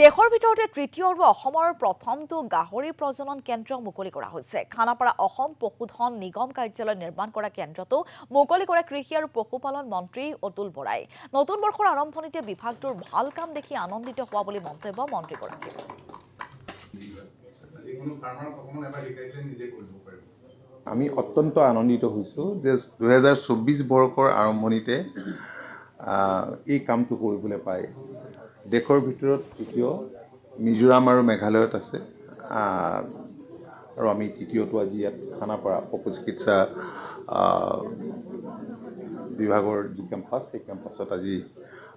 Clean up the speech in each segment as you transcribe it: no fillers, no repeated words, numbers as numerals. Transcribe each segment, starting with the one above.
দেশৰ ভিতৰতে তৃতীয় আৰু অসমৰ প্ৰথমটো গাহৰি প্ৰজনন কেন্দ্ৰ মুকলি কৰা হৈছে। খানাপাৰা অসম পশুধন নিগম কাৰ্যালয় নিৰ্মাণ কৰা কেন্দ্ৰটো মুকলি কৰে কৃষি আৰু পশুপালন মন্ত্ৰী অতুল বৰাই। নতুন বৰ্ষৰ আৰম্ভণিতে বিভাগটোৰ ভাল কাম দেখি আনন্দিত হোৱা বুলি মন্তব্য মন্ত্ৰীগৰাকীৰ। আমি অত্যন্ত আনন্দিত হৈছোঁ যে 2024 বৰ্ষৰ আৰম্ভণিতে এই কামটো কৰিবলৈ পায়। দেশৰ ভিতৰত তৃতীয়, মিজোৰাম আৰু মেঘালয়ত আছে, আৰু আমি তৃতীয়টো আজি ইয়াত খানাপাৰা পশু চিকিৎসা বিভাগৰ যি কেম্পাছ, সেই কেম্পাছত আজি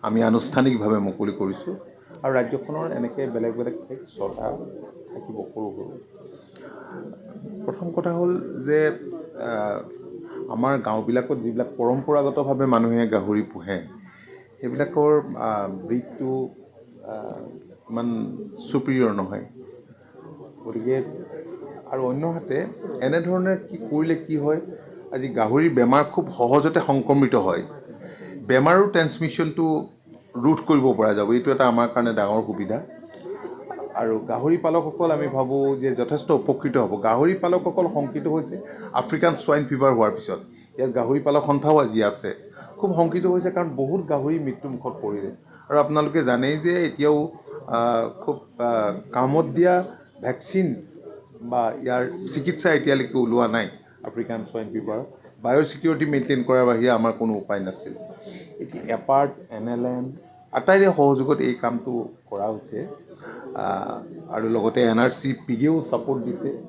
আমি আনুষ্ঠানিকভাৱে মুকলি কৰিছোঁ। আৰু ৰাজ্যখনৰ এনেকৈ বেলেগ বেলেগ ছটা থাকিব সৰু সৰু। প্ৰথম কথা হ'ল যে আমাৰ গাঁওবিলাকত যিবিলাক পৰম্পৰাগতভাৱে মানুহে গাহৰি পোহে, সেইবিলাকৰ ব্ৰীডটো ইমান চুপিৰিয়ৰ নহয়। গতিকে আৰু অন্যহাতে এনেধৰণে কি কৰিলে কি হয়, আজি গাহৰিৰ বেমাৰ খুব সহজতে সংক্ৰমিত হয়। বেমাৰৰ ট্ৰেন্সমিশ্যনটো ৰোধ কৰিব পৰা যাব। এইটো এটা আমাৰ কাৰণে ডাঙৰ সুবিধা। আৰু গাহৰি পালকসকল আমি ভাবোঁ যে যথেষ্ট উপকৃত হ'ব। গাহৰি পালকসকল শংকিত হৈছে আফ্ৰিকান ছোৱাইন ফিভাৰ হোৱাৰ পিছত। ইয়াত গাহৰি পালক সন্থাও আজি আছে, খুব শংকিত হৈছে কাৰণ বহুত গাহৰি মৃত্যুমুখত পৰিলে। আৰু আপোনালোকে জানেই যে এতিয়াও খুব কামত দিয়া ভেকচিন বা ইয়াৰ চিকিৎসা এতিয়ালৈকে ওলোৱা নাই আফ্ৰিকান ছোৱাইন ফিভাৰ। বায়'ছিকিউৰিটি মেইনটেইন কৰাৰ বাহিৰে আমাৰ কোনো উপায় নাছিল। এতিয়া এপাৰ্ট, NLM আটাইৰে সহযোগত এই কামটো কৰা হৈছে, আৰু লগতে NRC পিগেও ছাপোৰ্ট দিছে।